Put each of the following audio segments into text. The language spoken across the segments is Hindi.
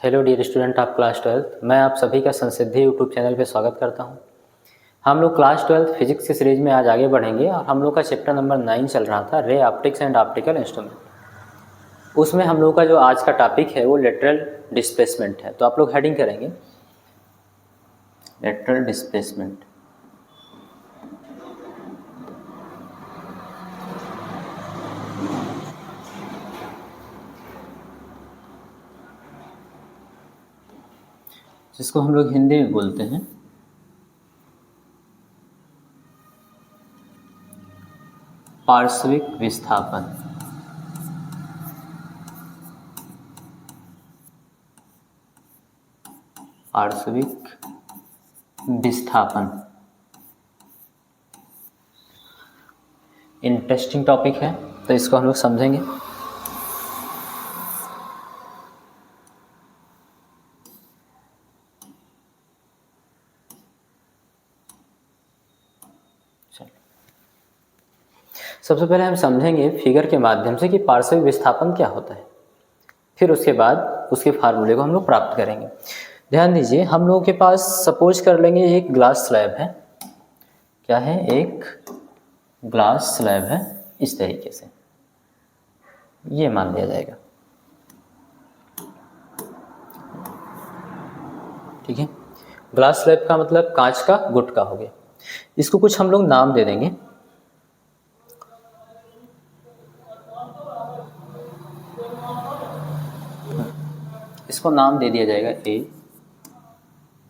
Hello dear student of class 12th, मैं आप सभी का संसिद्धि यूट्यूब चैनल पे स्वागत करता हूं। हम लोग क्लास 12th फिजिक्स की सीरीज में आज आगे बढ़ेंगे और हम लोग का चैप्टर नंबर 9 चल रहा था ray optics and optical instrument. उसमें हम लोग का जो आज का टॉपिक है वो लेटरल डिस्प्लेसमेंट है। तो आप लोग हेडिंग करेंगे लेटरल डिस्प्लेसमेंट। जिसको हम लोग हिंदी में बोलते हैं पार्श्विक विस्थापन। पार्श्विक विस्थापन इंटरेस्टिंग टॉपिक है, तो इसको हम लोग समझेंगे। सबसे पहले हम समझेंगे फिगर के माध्यम से कि पार्श्विक विस्थापन क्या होता है, फिर उसके बाद उसके फार्मूले को हम लोग प्राप्त करेंगे। ध्यान दीजिए, हम लोगों के पास सपोज कर लेंगे एक ग्लास स्लैब है। क्या है? एक ग्लास स्लैब है। इस तरीके से ये मान लिया जाएगा, ठीक है। ग्लास स्लैब का मतलब कांच का गुटका हो गया। इसको कुछ हम लोग नाम दे देंगे। इसको नाम दे दिया जाएगा ए,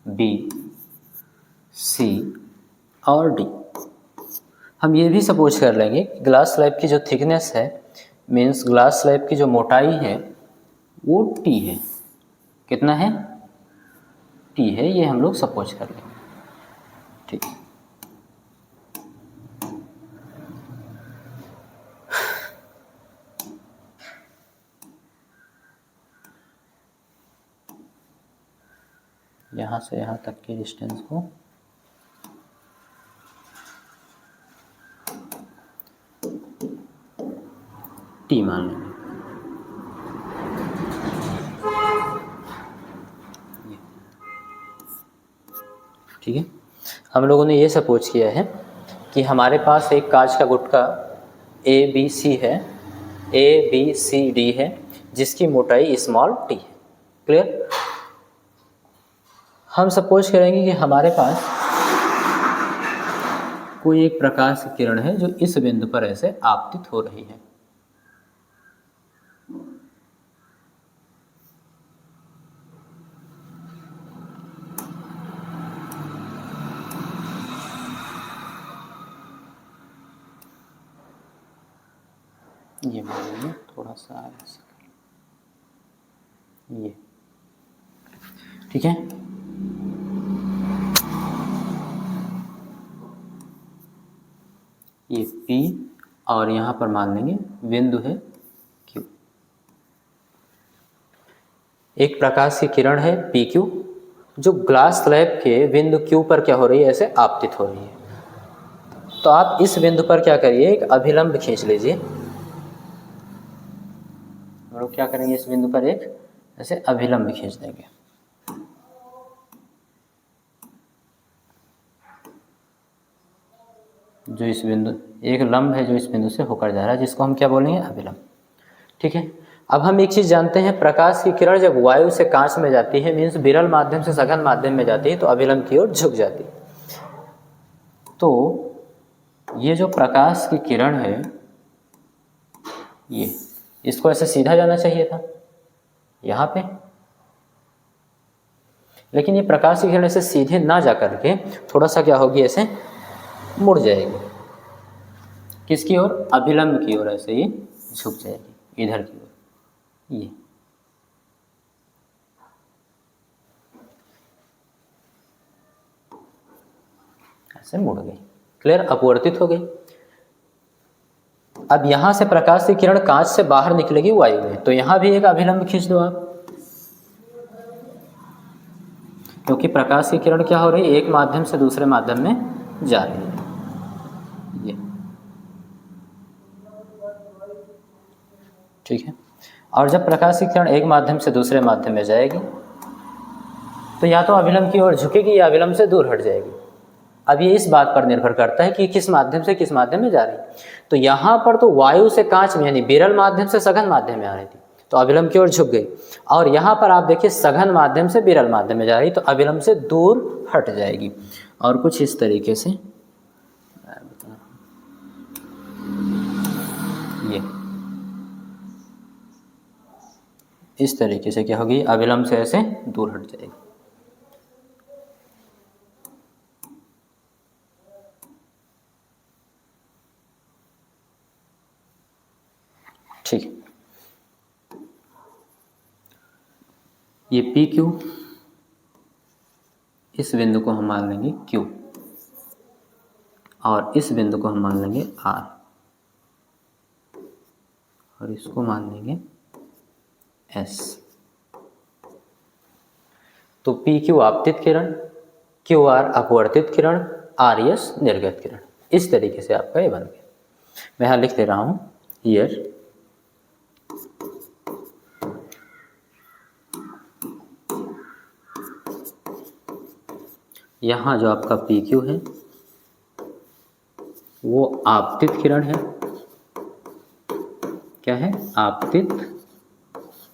बी, सी और डी। हम ये भी सपोज कर लेंगे ग्लास स्लैब की जो थिकनेस है, मीन्स ग्लास स्लैब की जो मोटाई है वो टी है। कितना है? टी है। ये हम लोग सपोज कर लेंगे, ठीक है। यहाँ से यहाँ तक के डिस्टेंस को टी मान लेंगे। ठीक है। हम लोगों ने ये सपोज किया है कि हमारे पास एक कांच का गुटका ए बी सी है, ए बी सी डी है, जिसकी मोटाई स्मॉल टी है। क्लियर? हम सपोज करेंगे कि हमारे पास कोई एक प्रकाश की किरण है जो इस बिंदु पर ऐसे आपतित हो रही है। ये मान लीजिए थोड़ा सा ऐसे, ये ठीक है। ये P और यहाँ पर मान लेंगे बिंदु है Q। एक प्रकाश की किरण है PQ जो ग्लास स्लैब के बिंदु Q पर क्या हो रही है? ऐसे आपतित हो रही है। तो आप इस बिंदु पर क्या करिए? एक अभिलंब खींच लीजिए। हम लोग क्या करेंगे? इस बिंदु पर एक ऐसे अभिलंब खींच देंगे। जो इस बिंदु, एक लंब है जो इस बिंदु से होकर जा रहा है, जिसको हम क्या बोलेंगे? अभिलंब। ठीक है। अब हम एक चीज जानते हैं, प्रकाश की किरण जब वायु से कांच में जाती है, मीन्स विरल माध्यम से सघन माध्यम में जाती है, तो अभिलंब की ओर झुक जाती है। तो ये जो प्रकाश की किरण है, ये इसको ऐसे सीधा जाना चाहिए था यहाँ पे, लेकिन ये प्रकाश की किरण ऐसे सीधे ना जा करके थोड़ा सा क्या होगी? ऐसे मुड़ जाएगी। किसकी ओर? अभिलंब की ओर ऐसे ये झुक जाएगी, इधर की ओर। ये ऐसे मुड़ गई। क्लियर? अपवर्तित हो गई। अब यहां से प्रकाश की किरण कांच से बाहर निकलेगी वायु में, तो यहां भी एक अभिलंब खींच दो आप, क्योंकि प्रकाश की किरण क्या हो रही है? एक माध्यम से दूसरे माध्यम में जा रही है। ये ठीक है। और जब प्रकाश की किरण एक माध्यम से दूसरे माध्यम में जाएगी तो या तो अभिलंब की ओर झुकेगी या अभिलंब से दूर हट जाएगी। अब ये इस बात पर निर्भर करता है कि किस माध्यम से किस माध्यम में जा रही है। तो यहाँ पर तो वायु से कांच में यानी विरल माध्यम से सघन माध्यम में आ रही थी तो अभिलंब की ओर झुक गई, और यहाँ पर आप देखिए सघन माध्यम से विरल माध्यम में जा रही तो अभिलंब से दूर हट जाएगी। और कुछ इस तरीके से ये इस तरीके से क्या होगी, अभिलंब से ऐसे दूर हट जाएगी। ठीक, ये पी क्यू, इस बिंदु को हम मान लेंगे क्यू और इस बिंदु को हम मान लेंगे आर और इसको मान लेंगे एस। तो पी क्यू आपतित किरण, क्यू आर अपवर्तित किरण, आर एस निर्गत किरण। इस तरीके से आपका ये बन गया। मैं यहाँ लिख दे रहा हूँ हियर यहाँ जो आपका पी क्यू है वो आपतित किरण है। क्या है? आपतित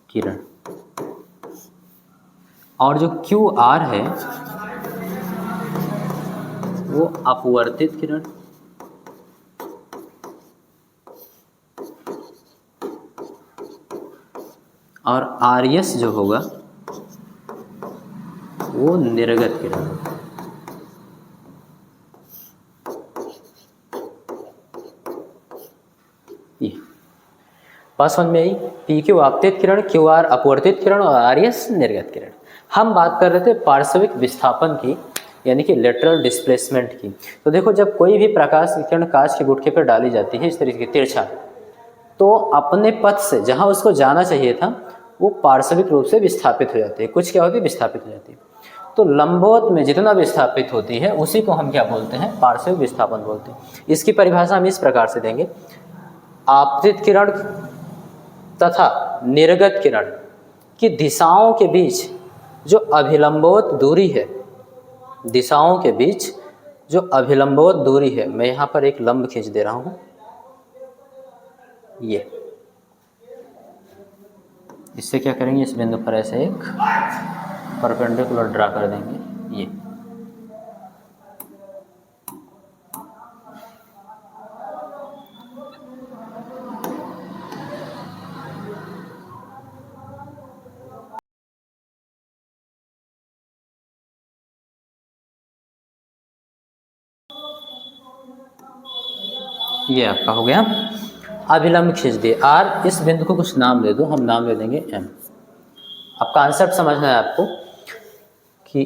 किरण। और जो क्यू आर है वो अपवर्तित किरण। और आर एस जो होगा वो निर्गत किरण। बात समझ में आई? पी क्यू आपतित किरण, क्यू आर अपवर्तित किरण और आर एस निर्गत किरण। हम बात कर रहे थे पार्श्विक विस्थापन की, यानी कि लेटरल डिस्प्लेसमेंट की। तो देखो जब कोई भी प्रकाश किरण कांच के गुटके पर डाली जाती है इस तरीके की तिरछा, तो अपने पथ से जहां उसको जाना चाहिए था वो पार्श्विक रूप से विस्थापित हो जाती है। कुछ क्या होती है? विस्थापित हो जाती है। तो लंबवत में जितना विस्थापित होती है उसी को हम क्या बोलते हैं? पार्श्विक विस्थापन बोलते हैं। इसकी परिभाषा हम इस प्रकार से देंगे, आपतित किरण तथा निर्गत किरण की दिशाओं के बीच जो अभिलंबवत दूरी है, दिशाओं के बीच जो अभिलंबवत दूरी है, मैं यहाँ पर एक लंब खींच दे रहा हूँ, ये इससे क्या करेंगे, इस बिंदु पर ऐसे एक परपेंडिकुलर ड्रा कर देंगे। ये आपका हो गया अभिलंब खींच दिए। आर, इस बिंदु को कुछ नाम दे दो, हम नाम दे देंगे एम। अब कॉन्सेप्ट समझना है आपको कि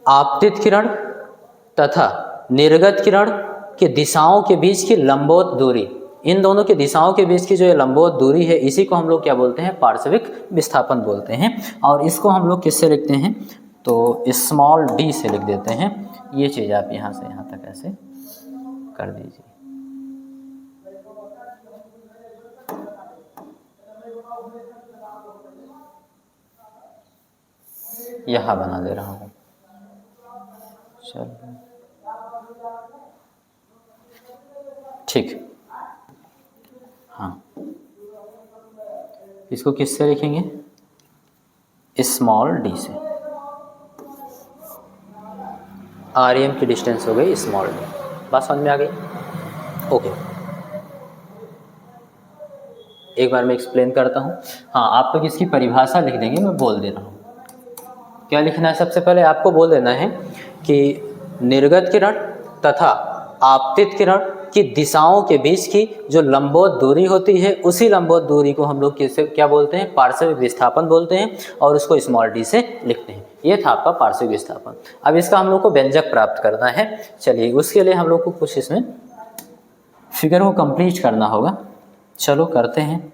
आपतित किरण तथा निर्गत किरण के दिशाओं के बीच की लंबवत दूरी, इन दोनों की दिशाओं के बीच की जो ये लंबवत दूरी है इसी को हम लोग क्या बोलते हैं? पार्श्विक विस्थापन बोलते हैं। और इसको हम लोग किससे लिखते हैं? तो स्मॉल डी से लिख देते हैं। ये चीज़ आप यहाँ से यहाँ तक ऐसे कर दीजिए। यहाँ बना दे रहा हूँ। चलो ठीक, हाँ इसको किससे लिखेंगे? स्मॉल डी से। आर एम की डिस्टेंस हो गई स्मॉल डी। बात समझ में आ गई? ओके, एक बार मैं एक्सप्लेन करता हूँ। हाँ, आप लोग इसकी परिभाषा लिख देंगे, मैं बोल दे रहा हूँ। क्या लिखना है? सबसे पहले आपको बोल देना है कि निर्गत किरण तथा आपतित किरण की दिशाओं के बीच की जो लंबवत दूरी होती है उसी लंबवत दूरी को हम लोग किससे क्या बोलते हैं? पार्श्विक विस्थापन बोलते हैं, और उसको स्मॉल डी से लिखते हैं। ये था आपका पार्श्विक विस्थापन। अब इसका हम लोग को व्यंजक प्राप्त करना है। चलिए, उसके लिए हम लोग को कुछ इसमें फिगर को कंप्लीट करना होगा। चलो करते हैं।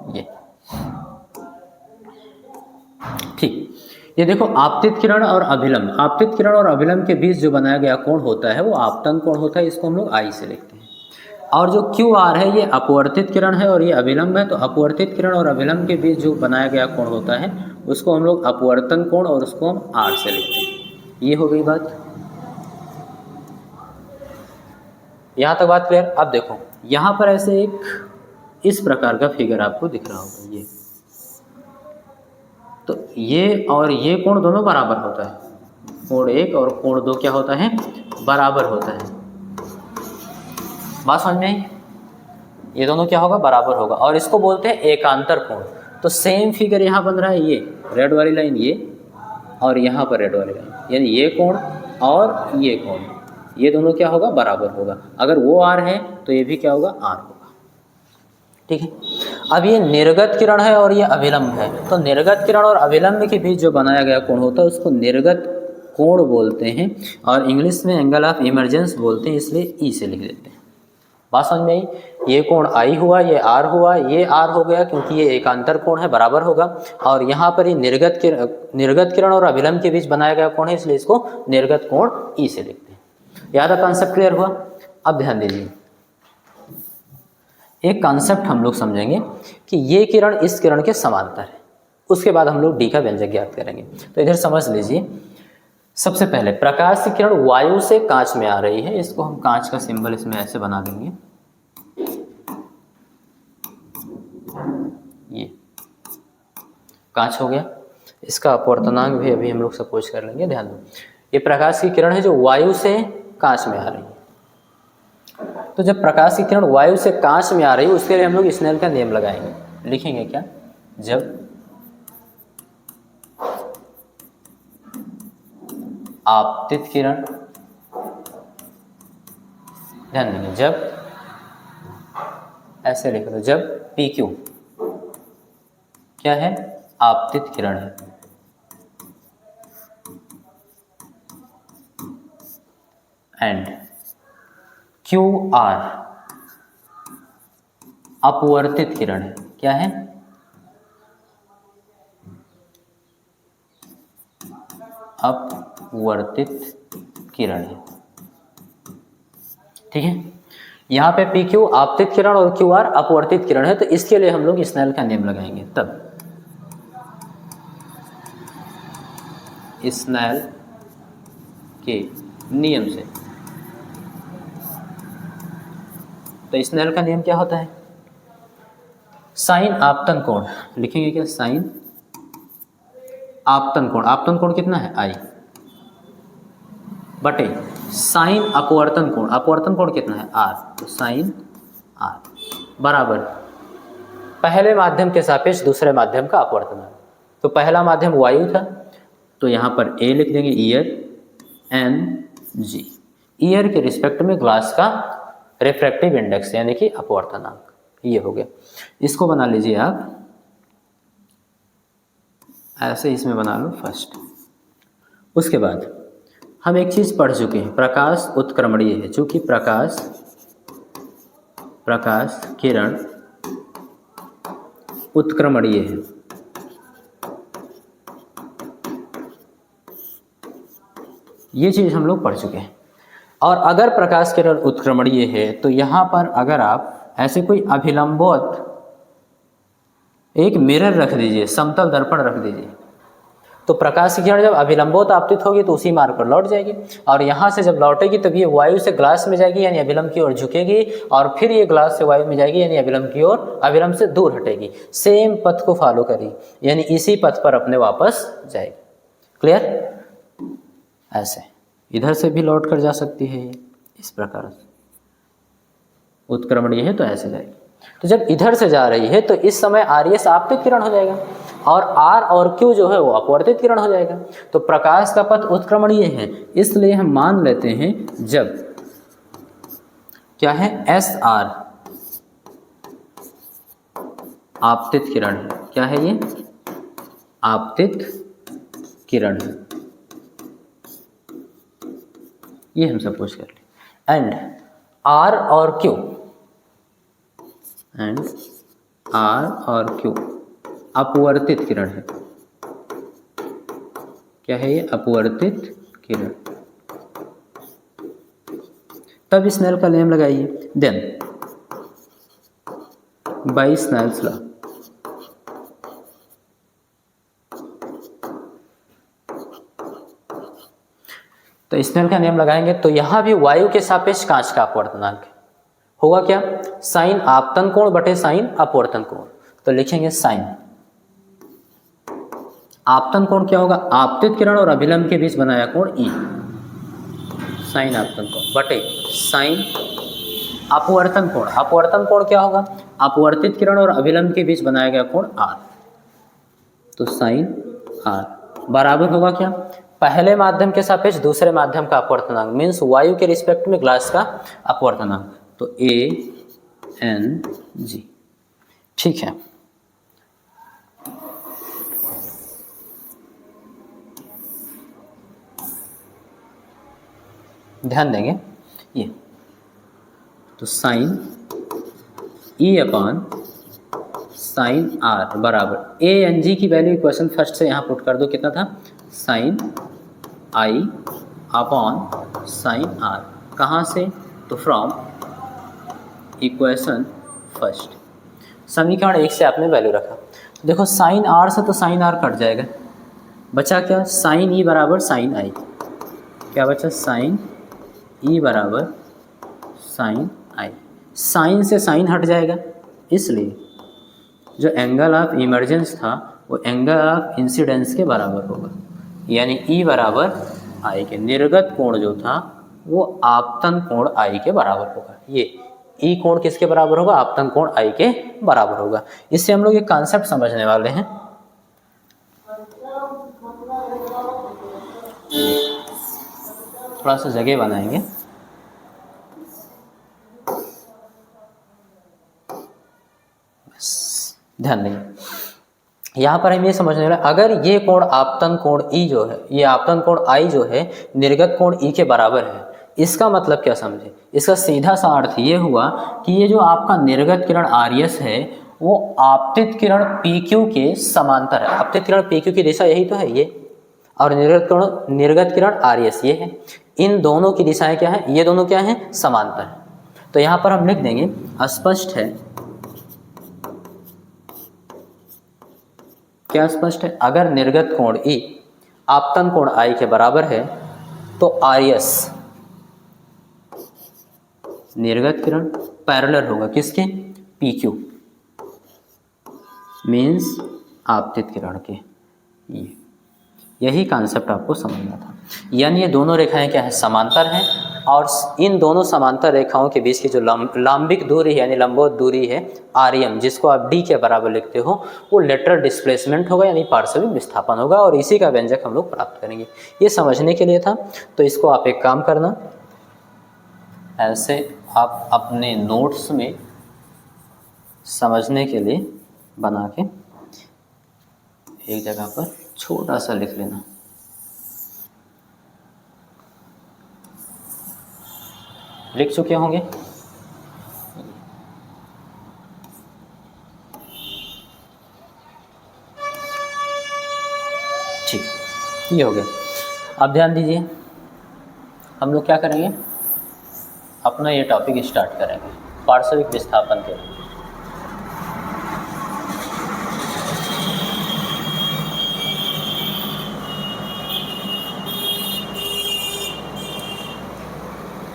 ये ठीक, ये देखो आपतित किरण और अभिलंब, आपतित किरण और अभिलंब के बीच जो बनाया गया कोण होता है वो आपतन कोण होता है, इसको हम लोग आई से लिखते हैं। और जो क्यू आर है ये अपवर्तित किरण है और ये अभिलंब है, तो अपवर्तित किरण और अभिलंब के बीच जो बनाया गया कोण होता है उसको हम लोग अपवर्तन कोण और उसको हम आर से लिखते हैं। ये हो गई बात, यहाँ तक बात क्लियर। अब देखो यहाँ पर ऐसे एक इस प्रकार का फिगर आपको दिख रहा होगा, ये तो ये और ये कोण दोनों बराबर होता है, कोण 1 और कोण 2 क्या होता है, बराबर होता है। बात समझ में आई? ये दोनों क्या होगा, बराबर होगा, और इसको बोलते हैं एकांतर कोण। तो सेम फिगर यहाँ बन रहा है, ये रेड वाली लाइन ये, और यहाँ पर रेड वाली लाइन, यानी ये कोण और ये कोण, ये दोनों क्या होगा, बराबर होगा। अगर वो आर है तो ये भी क्या होगा, आर होगा। ठीक है। अब ये निर्गत किरण है और ये अभिलंब है, तो निर्गत किरण और अभिलंब के बीच जो बनाया गया कोण होता है उसको निर्गत कोण बोलते हैं, और इंग्लिश में एंगल ऑफ इमरजेंस बोलते हैं, इसलिए ई से लिख देते हैं। बात समझ में आई? ये कोण आई हुआ, ये आर हुआ, ये आर हो गया क्योंकि ये एकांतर कोण है, बराबर होगा। और यहाँ पर ये निर्गत किरण और अभिलंब के बीच बनाया गया कोण है, इसलिए इसको निर्गत कोण ई से लिखते हैं। यहाँ तक कॉन्सेप्ट क्लियर हुआ? अब ध्यान दीजिए, एक कॉन्सेप्ट हम लोग समझेंगे कि ये किरण इस किरण के समांतर है, उसके बाद हम लोग डी का व्यंजक ज्ञात करेंगे। तो इधर समझ लीजिए, सबसे पहले प्रकाश की किरण वायु से कांच में आ रही है, इसको हम कांच का सिंबल इसमें ऐसे बना देंगे, ये कांच हो गया। इसका अपवर्तनांक भी अभी हम लोग सपोज कर लेंगे। ध्यान दो, ये प्रकाश की किरण है जो वायु से कांच में आ रही है। तो जब प्रकाश की किरण वायु से कांच में आ रही है, उसके लिए हम लोग स्नेल का नियम लगाएंगे। लिखेंगे क्या, जब आपतित किरण, ध्यान देंगे, जब ऐसे लिख लो, जब पी क्यू क्या है, आपतित किरण है, एंड क्यू आर अपवर्तित किरण है, क्या है, अपवर्तित किरण है। ठीक है, यहाँ पे पी क्यू आपतित किरण और क्यू आर अपवर्तित किरण है, तो इसके लिए हम लोग स्नेल का नियम लगाएंगे। तब स्नेल के नियम से, तो स्नेल का नियम क्या होता है, साइन आपतन कोण, लिखेंगे क्या, साइन आपतन कोण, आपतन कोण कितना है, आई, बटे साइन अपवर्तन कोण, अपवर्तन कोण कितना है, आर, तो साइन आर बराबर पहले माध्यम के सापेक्ष दूसरे माध्यम का अपवर्तन। तो पहला माध्यम वायु था, तो यहाँ पर ए लिख देंगे, ईयर, एन जी, ईयर के रिस्पेक्ट में ग्लास का रिफ्रैक्टिव इंडेक्स यानी कि अपवर्तनांक, ये हो गया। इसको बना लीजिए आप ऐसे, इसमें बना लो फर्स्ट। उसके बाद हम एक चीज पढ़ चुके हैं, प्रकाश उत्क्रमणीय है, चूंकि प्रकाश किरण उत्क्रमणीय है, ये चीज हम लोग पढ़ चुके हैं। और अगर प्रकाश किरण उत्क्रमणीय है तो यहाँ पर अगर आप ऐसे कोई अभिलंबोत एक मिरर रख दीजिए, समतल दर्पण रख दीजिए, तो प्रकाश की किरण जब अभिलंबोत आपतित होगी तो उसी मार्ग पर लौट जाएगी, और यहाँ से जब लौटेगी तब ये वायु से ग्लास में जाएगी यानी अभिलंब की ओर झुकेगी, और फिर ये ग्लास से वायु में जाएगी यानी अभिलंब की ओर, अभिलंब से दूर हटेगी, सेम पथ को फॉलो करेगी यानी इसी पथ पर अपने वापस जाएगी। क्लियर? ऐसे इधर से भी लौट कर जा सकती है, इस प्रकार से उत्क्रमणीय है तो ऐसे जाएगी। तो जब इधर से जा रही है तो इस समय आर एस आपतित किरण हो जाएगा, और आर और क्यू जो है वो अपवर्तित किरण हो जाएगा। तो प्रकाश का पथ उत्क्रमणीय है, इसलिए हम मान लेते हैं जब क्या है, एस आर आपतित किरण है, क्या है ये, आपतित किरण है, ये हम सपोज कर लें। एंड आर और क्यू, एंड आर और क्यू अपवर्तित किरण है, क्या है ये, अपवर्तित किरण। तब स्नेल का नियम लगाइए, देन बाय स्नेल्स लॉ तो स्नेल का नियम लगाएंगे तो यहाँ भी वायु के सापेक्ष कांच का अपवर्तनांक होगा क्या, साइन आपतन कोण बटे साइन अपवर्तन कोण। तो लिखेंगे साइन आपतन कोण क्या होगा, आपतित किरण और अभिलंब के बीच बनाया कोण ई, साइन आपतन कोण बटे साइन अपवर्तन कोण। अपवर्तन कोण क्या होगा, अपवर्तित किरण और अभिलंब के बीच बनाया गया कोण आर। तो साइन आर बराबर होगा क्या, पहले माध्यम के सापेक्ष दूसरे माध्यम का अपवर्तनांक, मीन्स वायु के रिस्पेक्ट में ग्लास का अपवर्तनांक, तो ANG। ठीक है, ध्यान देंगे ये, तो sine E upon sine r बराबर ANG की वैल्यू इक्वेशन फर्स्ट से यहाँ पुट कर दो, कितना था, sine I upon sine r, कहाँ से, तो फ्रॉम इक्वेशन फर्स्ट, समीकरण 1 से आपने वैल्यू रखा। तो देखो साइन आर से तो साइन आर कट जाएगा, बचा क्या, साइन E बराबर साइन I, क्या बचा, साइन E बराबर साइन I, साइन से साइन हट जाएगा, इसलिए जो एंगल ऑफ इमर्जेंस था वो एंगल ऑफ इंसिडेंस के बराबर होगा, यानी E बराबर I के, निर्गत कोण जो था वो आपतन कोण I के बराबर होगा। ये E कोण किसके बराबर होगा, आपतन कोण I के बराबर होगा। इससे हम लोग एक कॉन्सेप्ट समझने वाले हैं, थोड़ा सा जगह बनाएंगे, ध्यान देंगे। यहाँ पर हम ये समझने वाले, अगर ये कोण आपतन कोण E जो है, ये आपतन कोण I जो है निर्गत कोण E के बराबर है, इसका मतलब क्या समझे, इसका सीधा सा अर्थ ये हुआ कि ये जो आपका निर्गत किरण RS है वो आपतित किरण PQ के समांतर है। आपतित किरण PQ की दिशा यही तो है ये, और निर्गत किरण RS ये है। इन दोनों की दिशाएं क्या है, ये दोनों क्या है, समांतर है। तो यहाँ पर हम लिख देंगे, स्पष्ट है, क्या स्पष्ट है, अगर निर्गत कोण E आपतन कोण I के बराबर है तो RS निर्गत किरण पैरेलल होगा किसके, PQ, मीन्स आपतित किरण के। यही कॉन्सेप्ट आपको समझना था, यानी ये दोनों रेखाएं क्या है, समांतर हैं, और इन दोनों समांतर रेखाओं के बीच की जो लंबिक दूरी यानी लंबवत दूरी है RM, जिसको आप D के बराबर लिखते हो, वो लेटरल डिस्प्लेसमेंट होगा यानी पार्श्विक विस्थापन होगा, और इसी का व्यंजक हम लोग प्राप्त करेंगे। ये समझने के लिए था। तो इसको आप एक काम करना, ऐसे आप अपने नोट्स में समझने के लिए बना के एक जगह पर छोटा सा लिख लेना। लिख चुके होंगे, ठीक, ये हो गया। अब ध्यान दीजिए, हम लोग क्या करेंगे, अपना ये टॉपिक स्टार्ट करेंगे पार्श्विक विस्थापन के।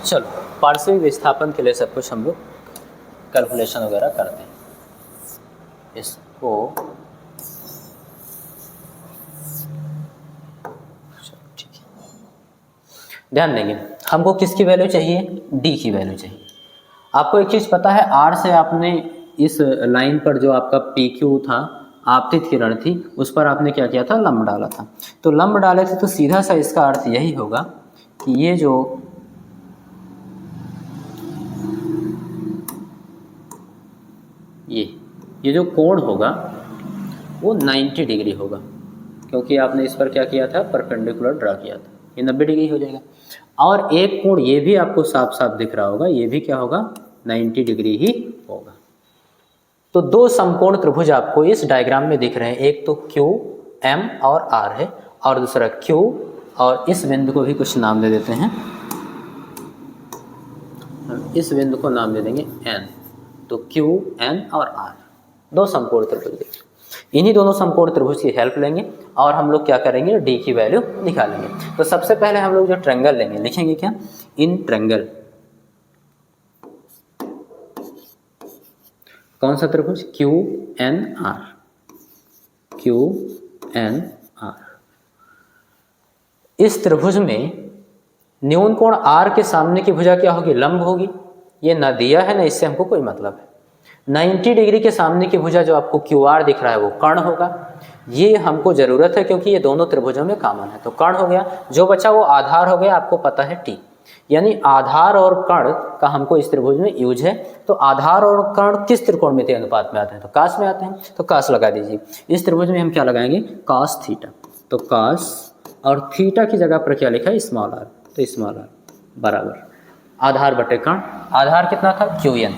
चलो, पार्श्विक विस्थापन के लिए सब कुछ हम लोग कैलकुलेशन वगैरह करते हैं। इसको ठीक है, ध्यान देंगे, हमको किसकी वैल्यू चाहिए, D की वैल्यू चाहिए। आपको एक चीज़ पता है, R से आपने इस लाइन पर जो आपका PQ था, आपतित किरण थी, उस पर आपने क्या किया था, लंब डाला था। तो लंब डाले थे तो सीधा सा इसका अर्थ यही होगा कि ये जो कोण होगा वो 90 डिग्री होगा, क्योंकि आपने इस पर क्या किया था, परपेंडिकुलर ड्रा किया था। ये 90 डिग्री हो जाएगा। और एक कोण ये भी आपको साफ साफ दिख रहा होगा, ये भी क्या होगा, 90 डिग्री ही होगा। तो दो समकोण त्रिभुज आपको इस डायग्राम में दिख रहे हैं, एक तो Q, M और R है, और दूसरा Q, और इस बिंदु को भी कुछ नाम दे देते हैं, इस बिंदु को नाम दे देंगे N। तो Q, N और R दो समकोण त्रिभुज। इन्हीं दोनों समकोण त्रिभुज की हेल्प लेंगे और हम लोग क्या करेंगे, डी की वैल्यू निकालेंगे। तो सबसे पहले हम लोग जो ट्रायंगल लेंगे, लिखेंगे क्या, इन ट्रायंगल, कौन सा त्रिभुज, Q N R, Q N R. इस त्रिभुज में न्यून कोण आर के सामने की भुजा क्या होगी, लंब होगी। ये ना दिया है ना इससे हमको कोई मतलब है। 90 डिग्री के सामने की भुजा जो आपको क्यू आर दिख रहा है वो कर्ण होगा। ये हमको जरूरत है क्योंकि ये दोनों त्रिभुजों में कॉमन है, तो कर्ण हो गया। जो बचा वो आधार हो गया, आपको पता है टी, यानी आधार और कर्ण का हमको इस त्रिभुज में यूज है। तो आधार और कर्ण किस त्रिकोणमितीय अनुपात में आते हैं, तो कास में आते हैं, तो कास लगा दीजिए। इस त्रिभुज में हम क्या लगाएंगे, कास थीटा। तो कास और थीटा की जगह पर क्या लिखा है, स्मॉल आर, तो स्मॉल आर बराबर आधार बटे कर्ण। आधार कितना था, क्यू एन,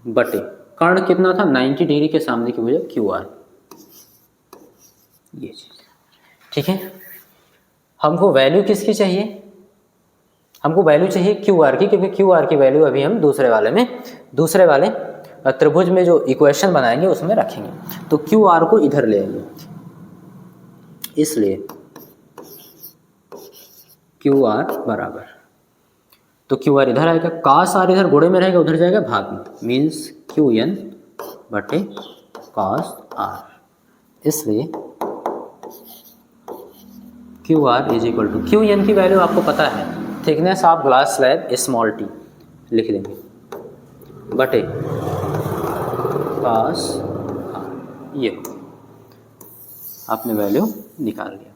बटे कर्ण कितना था, 90 डिग्री के सामने की भुजा क्यू आर, ये चीज। ठीक है, हमको वैल्यू किसकी चाहिए, हमको वैल्यू चाहिए क्यू आर की, क्योंकि क्यू आर की वैल्यू अभी हम दूसरे वाले त्रिभुज में जो इक्वेशन बनाएंगे उसमें रखेंगे। तो क्यू आर को इधर ले आएंगे, इसलिए क्यू आर बराबर, तो क्यू आर इधर आएगा, कास आर इधर गुणे में रहेगा, उधर जाएगा भाग में, मीन्स क्यू एन बटे कास आर। इसलिए Q R is equal to, Q N की वैल्यू आपको पता है, thickness of glass slab small t लिख देंगे, बटे कास आर। ये आपने वैल्यू निकाल लिया।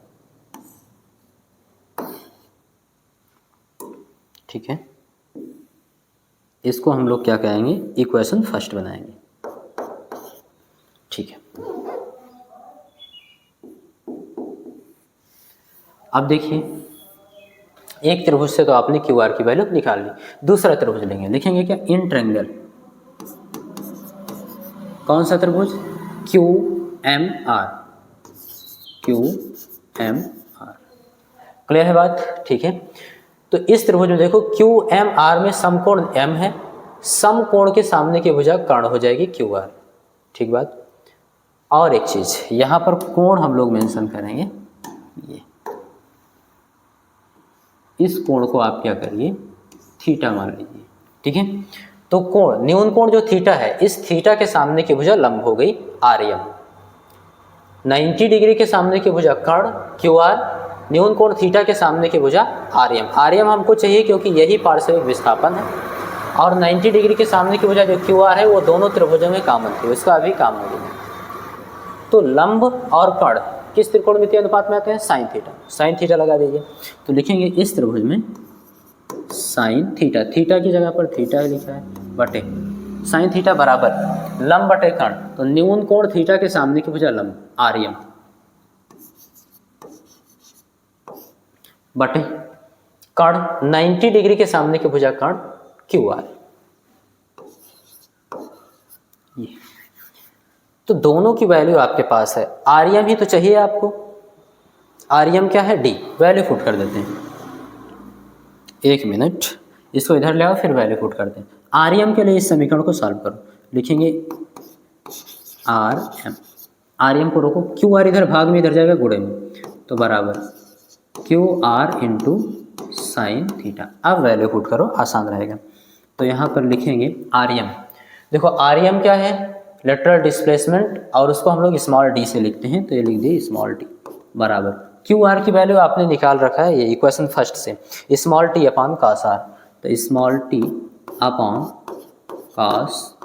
ठीक है, इसको हम लोग क्या कहेंगे, इक्वेशन फर्स्ट बनाएंगे। ठीक है, अब देखिए एक त्रिभुज से तो आपने क्यू आर की वैल्यू निकाल ली, दूसरा त्रिभुज लेंगे, लिखेंगे क्या, इन ट्रायंगल, कौन सा त्रिभुज, Q M R, Q M R. Clear है बात, ठीक है। तो इस त्रिभुज में देखो क्यू एम आर में समकोण एम है, समकोण के सामने की भुजा कर्ण हो जाएगी क्यू आर, ठीक बात। और एक चीज यहाँ पर कोण हम लोग मेंशन करेंगे, ये इस कोण को आप क्या करिए, थीटा मान लीजिए। ठीक है, तो कोण, न्यून कोण जो थीटा है, इस थीटा के सामने की भुजा लंब हो गई आर्यम। 90 डिग्री के सामने की भुजा कर्ण क्यू आर, न्यून कोण थीटा के सामने की भुजा आर्यम। आर्यम हमको चाहिए क्योंकि यही पार्श्विक विस्थापन है, और 90 डिग्री के सामने की भुजा जो क्यू आर है वो दोनों त्रिभुजों में कॉमन थी, उसका अभी काम हो गया। तो लंब और कर्ण किस त्रिकोणमितीय अनुपात में आते हैं, साइन थीटा। साइन थीटा लगा दीजिए, तो लिखेंगे इस त्रिभुज में साइन थीटा, थीटा की जगह पर थीटा ही लिखा है, बटे साइन थीटा बराबर लंब बटे कर्ण। तो न्यून कोण थीटा के सामने की भुजा लंब आर्यम, बटे कर्ण 90 डिग्री के सामने की भुजा कर्ण क्यू आर। ये तो दोनों की वैल्यू आपके पास है, आर्यम ही तो चाहिए आपको, आर्यम क्या है, डी। वैल्यू पुट कर देते हैं, एक मिनट, इसको इधर ले आओ फिर वैल्यू पुट करते हैं। आर्यम के लिए इस समीकरण को सॉल्व करो, लिखेंगे आर एम, आर्यम को रोको, क्यू आर इधर भाग में, इधर जाएगा गुणे में, तो बराबर Q are into sine theta. अब वैल्यू पुट करो, आसान रहेगा। तो यहाँ पर लिखेंगे आर्यम, देखो आर्यम क्या है, लेटरल डिस्प्लेसमेंट, और उसको हम लोग स्मॉल डी से लिखते हैं, तो ये लिख दिए स्मॉल टी बराबर क्यू आर की वैल्यू आपने निकाल रखा है, ये इक्वेशन फर्स्ट से, small T upon cos R, तो small T upon cos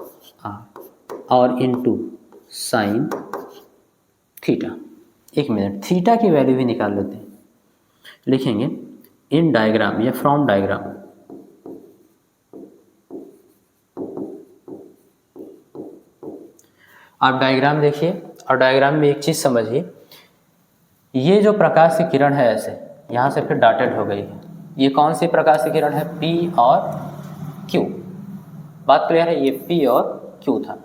R और इनटू साइन थीटा। एक मिनट, थीटा की वैल्यू भी निकाल लेते हैं, लिखेंगे इन डायग्राम या फ्रॉम डायग्राम, आप डायग्राम देखिए और डायग्राम में एक चीज समझिए, ये जो प्रकाश की किरण है ऐसे यहाँ से फिर डॉटेड हो गई है, ये कौन सी प्रकाश की किरण है, P और Q, बात क्लियर है, ये P और Q था,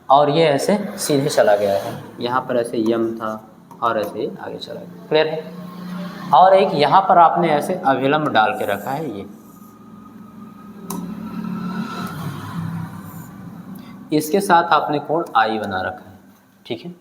और ये ऐसे सीधे चला गया है, यहाँ पर ऐसे यम था और ऐसे आगे चला गया, क्लियर है। और एक यहाँ पर आपने ऐसे अभिलंब डाल के रखा है, ये इसके साथ आपने कोण I बना रखा है, ठीक है।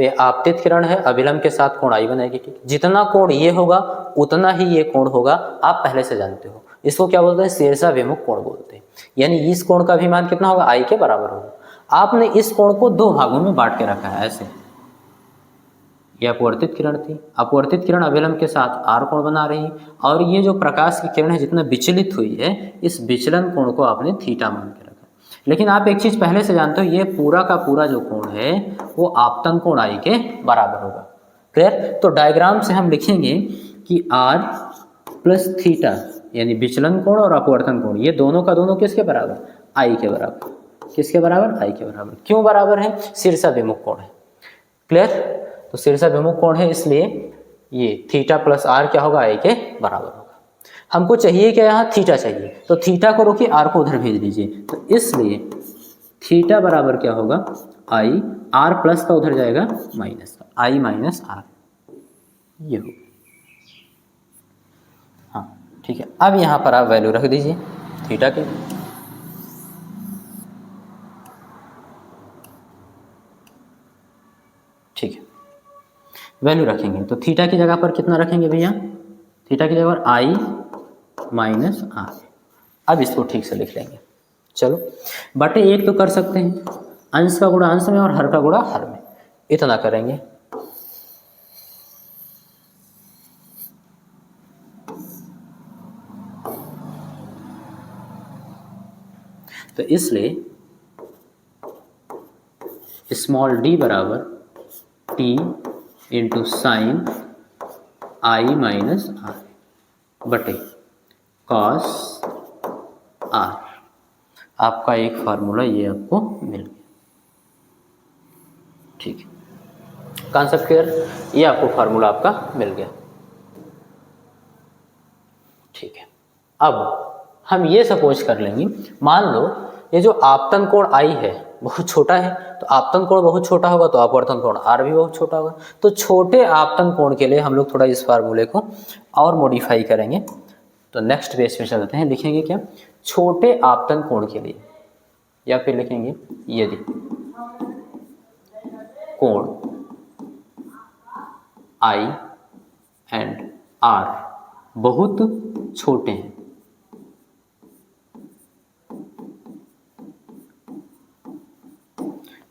तो ये आपतित किरण है, अभिलंब के साथ कोण आई बनेगी। ठीक, जितना कोण ये होगा उतना ही ये कोण होगा, आप पहले से जानते हो। इसको क्या बोलते हैं? शीर्षाभिमुख कोण बोलते हैं। यानी इस कोण का भी मान कितना होगा? आई के बराबर होगा। आपने इस कोण को दो भागों में बांट के रखा है ऐसे। ये अपवर्तित किरण थी, अपवर्तित किरण अभिलंब के साथ आर कोण बना रही, और ये जो प्रकाश की किरण है जितना विचलित हुई है, इस विचलन कोण को आपने थीटा मान के रखा। लेकिन आप एक चीज पहले से जानते हो, ये पूरा का पूरा जो कोण है वो आपतन कोण आई के बराबर होगा। क्लियर? तो डायग्राम से हम लिखेंगे कि आर प्लस थीटा यानी विचलन कोण और अपवर्तन कोण, ये दोनों का दोनों किसके बराबर? आई के बराबर। किसके बराबर? आई के बराबर। क्यों बराबर है? शीर्षाभिमुख कोण है। क्लियर? तो शीर्षाभिमुख कोण है, इसलिए ये थीटा प्लस आर क्या होगा? आई के बराबर होगा। हमको चाहिए क्या? यहाँ थीटा चाहिए, तो थीटा को रोकिए, आर को उधर भेज दीजिए। तो इसलिए थीटा बराबर क्या होगा? आई, आर प्लस का उधर जाएगा माइनस का, आई माइनस आर, ये होगा। हाँ ठीक है। अब यहाँ पर आप वैल्यू रख दीजिए थीटा के। ठीक है, वैल्यू रखेंगे तो थीटा की जगह पर कितना रखेंगे भैया? थीटा की जगह पर आई माइनस आर। अब इसको ठीक से लिख लेंगे। चलो, बटे एक तो कर सकते हैं, अंश का गुणा अंश में और हर का गुणा हर में, इतना करेंगे। तो इसलिए स्मॉल डी बराबर t into sine i minus r बटे कॉस आर। आपका एक फार्मूला ये आपको मिल गया। ठीक है, कॉन्सेप्ट क्लियर? ये आपको फार्मूला आपका मिल गया। ठीक है, अब हम ये सपोज कर लेंगे, मान लो ये जो आपतन कोण आई है बहुत छोटा है, तो आपतन कोण बहुत छोटा होगा तो अपवर्तन कोण आर भी बहुत छोटा होगा। तो छोटे आपतन कोण के लिए हम लोग थोड़ा इस फार्मूले को और मॉडिफाई करेंगे। तो नेक्स्ट पेज पे चलते हैं, लिखेंगे क्या? छोटे आपतन कोण के लिए, या फिर लिखेंगे यदि कोण आई एंड आर बहुत छोटे हैं,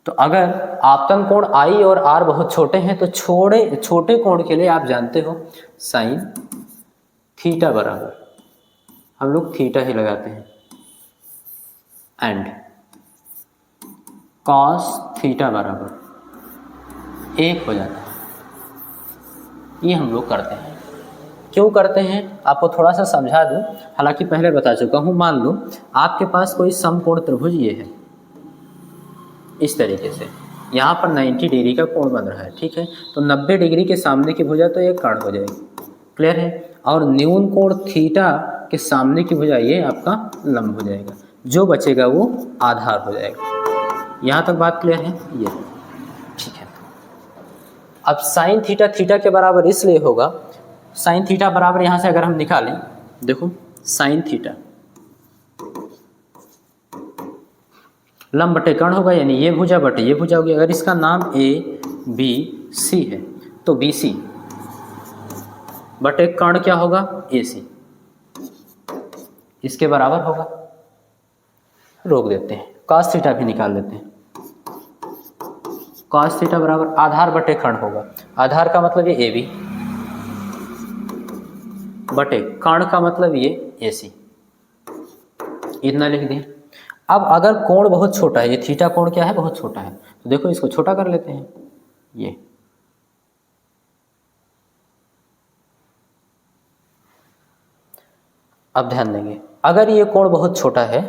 तो अगर आपतन कोण आई और आर बहुत छोटे हैं तो छोटे कोण के लिए आप जानते हो साइन थीटा बराबर, हम लोग थीटा ही लगाते हैं, एंड कॉस थीटा बराबर एक हो जाता है। ये हम लोग करते हैं। क्यों करते हैं आपको थोड़ा सा समझा दूं, हालांकि पहले बता चुका हूं। मान लो आपके पास कोई समकोण त्रिभुज ये है, इस तरीके से यहाँ पर 90 डिग्री का कोण बन रहा है। ठीक है, तो 90 डिग्री के सामने की भुजा तो ये कर्ण हो जाएगी। क्लियर है? और न्यून कोण थीटा के सामने की भुजा ये आपका लंब हो जाएगा, जो बचेगा वो आधार हो जाएगा। यहाँ तक बात क्लियर है? ये ठीक है। अब साइन थीटा थीटा के बराबर इसलिए होगा, साइन थीटा बराबर यहाँ से अगर हम निकालें, देखो साइन थीटा लंब बटे कर्ण होगा, यानी ये भुजा बटे ये भुजा होगी। अगर इसका नाम ए बी सी है तो बी सी बटे कर्ण क्या होगा? ए सी, इसके बराबर होगा। रोक देते हैं, कॉस थीटा भी निकाल देते हैं। कॉस थीटा बराबर आधार बटे कर्ण होगा। आधार का मतलब ये ए बी बटे कर्ण का मतलब ये ए सी, इतना लिख दें। अब अगर कोण बहुत छोटा है, ये थीटा कोण क्या है? बहुत छोटा है, तो देखो इसको छोटा कर लेते हैं। ये अब ध्यान देंगे, अगर ये कोण बहुत छोटा है,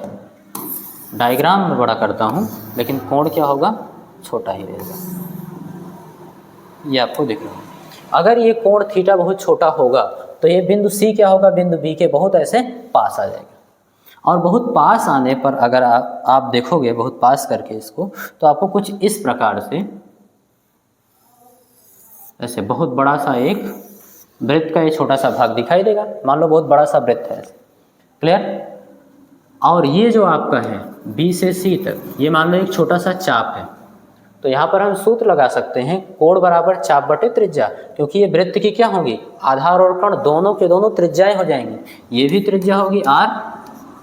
डायग्राम में बड़ा करता हूं, लेकिन कोण क्या होगा? छोटा ही रहेगा। ये आपको दिख रहा है। अगर ये कोण थीटा बहुत छोटा होगा तो ये बिंदु सी क्या होगा? बिंदु बी के बहुत ऐसे पास आ जाएगा। और बहुत पास आने पर अगर आप देखोगे बहुत पास करके इसको, तो आपको कुछ इस प्रकार से ऐसे बहुत बड़ा सा एक वृत्त का ये छोटा सा भाग दिखाई देगा। मान लो बहुत बड़ा सा वृत्त है ऐसे। क्लियर? और ये जो आपका है बी से सी तक, ये मान लो एक छोटा सा चाप है, तो यहाँ पर हम सूत्र लगा सकते हैं कोण बराबर चाप बटे त्रिज्या, क्योंकि ये वृत्त की क्या होगी, आधार और कर्ण दोनों के दोनों त्रिज्याएं हो जाएंगी। ये भी त्रिज्या होगी r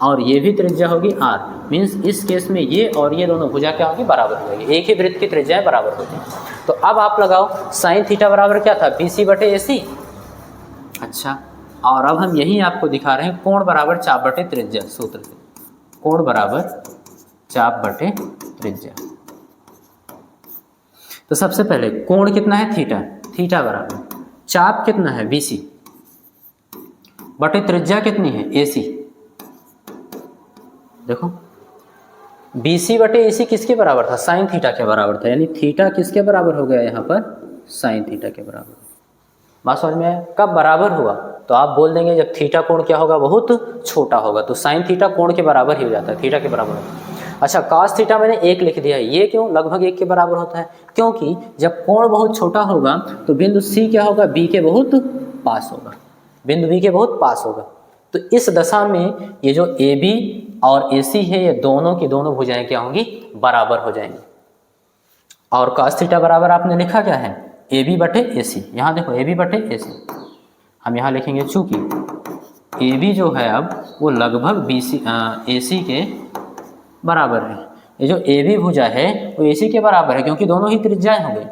और ये भी त्रिज्या होगी r, मीन्स इस केस में ये और ये दोनों भुजा क्या होगी, बराबर हो जाएगी, एक ही वृत्त की त्रिज्याएं बराबर हो जाएंगी। तो अब आप लगाओ साइन थीटा बराबर क्या था, BC बटे AC। अच्छा, और अब हम यही आपको दिखा रहे हैं कोण बराबर चाप बटे त्रिज्या सूत्र से, कोण बराबर चाप बटे त्रिज्या। तो सबसे पहले कोण कितना है, थीटा, थीटा बराबर चाप कितना है, BC बटे त्रिज्या कितनी है, AC। देखो BC बटे AC किसके बराबर था, साइन थीटा के बराबर था, यानी थीटा किसके बराबर हो गया यहाँ पर, साइन थीटा के बराबर। बात समझ में आया? कब बराबर हुआ, तो आप बोल देंगे जब थीटा कोण क्या होगा, बहुत छोटा होगा, तो साइन थीटा कोण के बराबर ही हो जाता है, थीटा के बराबर होता है। अच्छा, cos थीटा मैंने 1 लिख दिया है, ये क्यों, लगभग 1 के बराबर होता है, क्योंकि जब कोण बहुत छोटा होगा तो बिंदु C क्या होगा, B के बहुत पास होगा, बिंदु B के बहुत पास होगा। तो इस दशा में ये जो AB और AC है, ये दोनों की दोनों भुजाएं क्या होंगी, बराबर हो जाएंगी। और cos थीटा बराबर आपने लिखा क्या है, AB बटे AC। यहाँ देखो AB बटे AC, हम यहाँ लिखेंगे चूंकि AB जो है अब वो लगभग AC के बराबर है। ये जो AB भुजा है वो AC के बराबर है, क्योंकि दोनों ही त्रिज्याएं हो गई।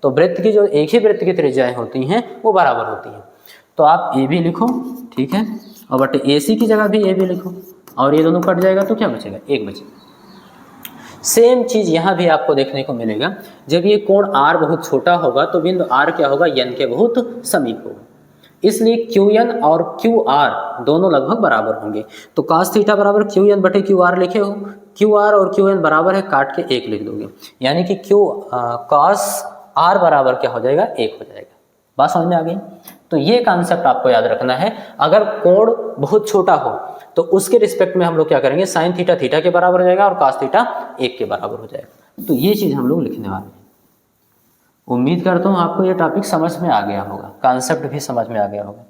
तो वृत्त की जो एक ही वृत्त की त्रिज्याएं होती हैं वो बराबर होती हैं। तो आप AB लिखो, ठीक है, और बटे AC की जगह भी AB लिखो, और ये दोनों कट जाएगा तो क्या बचेगा, 1 बचेगा। सेम चीज यहाँ भी आपको देखने को मिलेगा, जब ये कोण R बहुत छोटा होगा तो बिंदु R क्या होगा, N के बहुत समीप होगा, इसलिए QN और QR दोनों लगभग बराबर होंगे। तो cos थीटा बराबर QN बटे QR लिखे हो, QR और QN बराबर है, काट के 1 लिख दोगे, यानी कि cos R बराबर क्या हो जाएगा, 1 हो जाएगा। बात समझ में आ गई? तो ये कॉन्सेप्ट आपको याद रखना है। अगर कोण बहुत छोटा हो तो उसके रिस्पेक्ट में हम लोग क्या करेंगे, साइन थीटा थीटा के बराबर हो जाएगा और cos थीटा 1 के बराबर हो जाएगा। तो ये चीज़ हम लोग लिखने वाले हैं। उम्मीद करता हूँ आपको ये टॉपिक समझ में आ गया होगा, कॉन्सेप्ट भी समझ में आ गया होगा।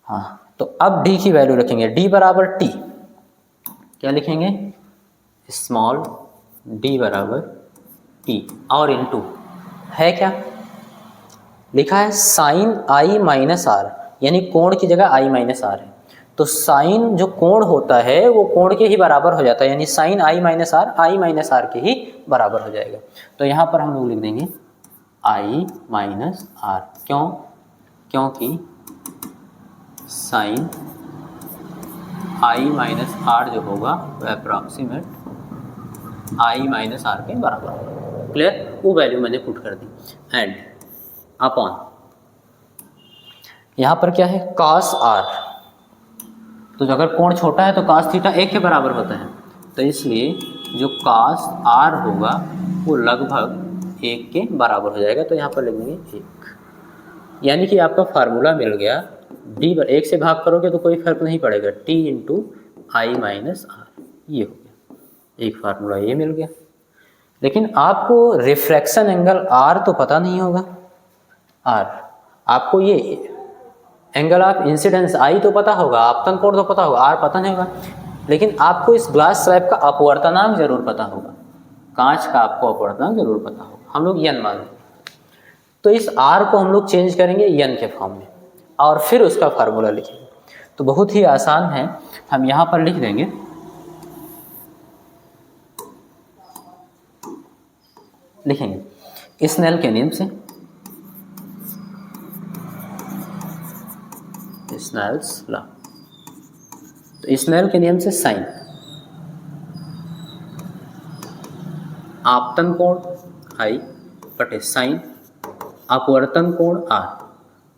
हाँ, तो अब D की वैल्यू रखेंगे, D बराबर T, क्या लिखेंगे, स्मॉल d बराबर T, और इनटू है क्या लिखा है, साइन I माइनस आर, यानी कोण की जगह I माइनस आर है। तो साइन जो कोण होता है वो कोण के ही बराबर हो जाता है, यानी साइन I माइनस आर के ही बराबर हो जाएगा। तो यहाँ पर हम लोग लिख देंगे I माइनस आर, क्यों, क्योंकि साइन I माइनस आर जो होगा वो अप्रॉक्सीमेट I माइनस आर के बराबर होगा। क्लियर, वो वैल्यू मैंने पुट कर दी। एंड अपॉन यहाँ पर क्या है, cos r, तो अगर कोण छोटा है तो cos थीटा 1 के बराबर होता है, तो इसलिए जो cos r होगा वो लगभग 1 के बराबर हो जाएगा। तो यहाँ पर लिख देंगे 1, यानी कि आपका फार्मूला मिल गया, d पर 1 से भाग करोगे तो कोई फर्क नहीं पड़ेगा, t into i minus r, ये हो गया, एक फार्मूला ये मिल गया। लेकिन आपको रिफ्रैक्शन एंगल r तो पता नहीं होगा, r आपको ये एंगल ऑफ इंसिडेंस I तो पता होगा, आपतन कोण तो पता होगा, R पता नहीं होगा, लेकिन आपको इस ग्लास स्लैब का अपवर्तनांक जरूर पता होगा, कांच का आपको अपवर्तनांक जरूर पता होगा, हम लोग n मान लेंगे। तो इस R को हम लोग चेंज करेंगे n के फॉर्म में और फिर उसका फार्मूला लिखेंगे। तो बहुत ही आसान है, हम यहाँ पर लिख देंगे लिखेंगे स्नेल के नियम से, स्नेल्स लॉ। तो स्नेल के नियम से साइन आपतन कोण I बटे साइन अपवर्तन कोण R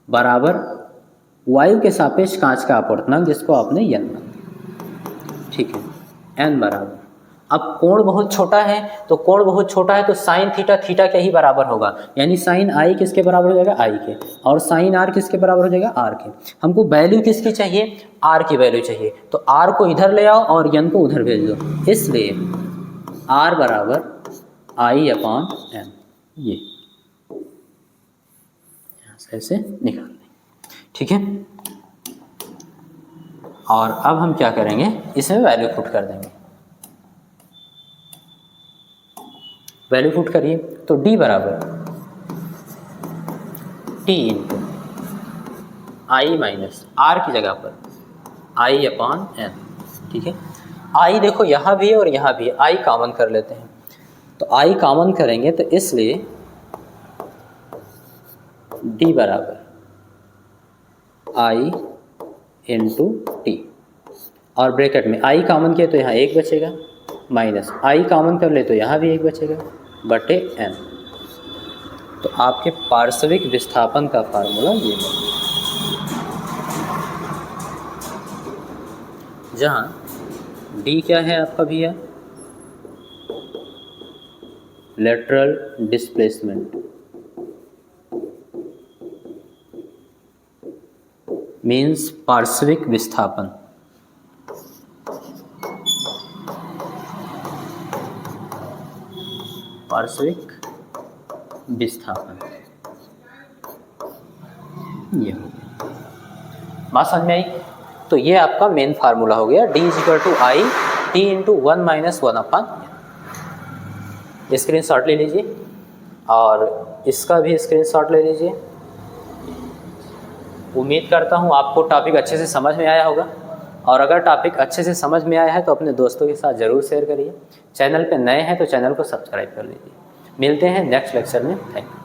बराबर वायु के सापेक्ष कांच का अपवर्तनांक, जिसको आपने n माना, ठीक है, n बराबर। अब कोण बहुत छोटा है, तो कोण बहुत छोटा है तो साइन थीटा थीटा के ही बराबर होगा, यानी साइन I किसके बराबर हो जाएगा, I के, और साइन R किसके बराबर हो जाएगा, R के। हमको वैल्यू किसकी चाहिए, R की वैल्यू चाहिए, तो R को इधर ले आओ और n को उधर भेज दो, इसलिए R बराबर I अपॉन n, ये ऐसे निकाल लें, ठीक है। और अब हम क्या करेंगे, इसमें वैल्यू पुट कर देंगे, वैल्यू पुट करिए तो d बराबर t into i minus r की जगह पर आई अपॉन एन। ठीक है, आई देखो यहाँ भी है और यहाँ भी है, आई कॉमन कर लेते हैं। तो आई कॉमन करेंगे तो इसलिए d बराबर आई इंटू टी, और ब्रैकेट में आई कॉमन किया तो यहाँ एक बचेगा, माइनस आई कॉमन कर ले तो यहाँ भी एक बचेगा, बटे n। तो आपके पार्श्विक विस्थापन का फार्मूला ये है, जहाँ d क्या है आपका भैया, लेटरल डिस्प्लेसमेंट मीन्स पार्श्विक विस्थापन, पार्श्विक विस्थापन ये हो गया। बात समझ में आई? तो ये आपका मेन फार्मूला हो गया, d equal to i t into 1 minus 1 अपन। स्क्रीन शॉट ले लीजिए और इसका भी स्क्रीन शॉट ले लीजिए। उम्मीद करता हूँ आपको टॉपिक अच्छे से समझ में आया होगा, और अगर टॉपिक अच्छे से समझ में आया है तो अपने दोस्तों के साथ ज़रूर शेयर करिए। चैनल पे नए हैं तो चैनल को सब्सक्राइब कर लीजिए। मिलते हैं नेक्स्ट लेक्चर में। Thank you.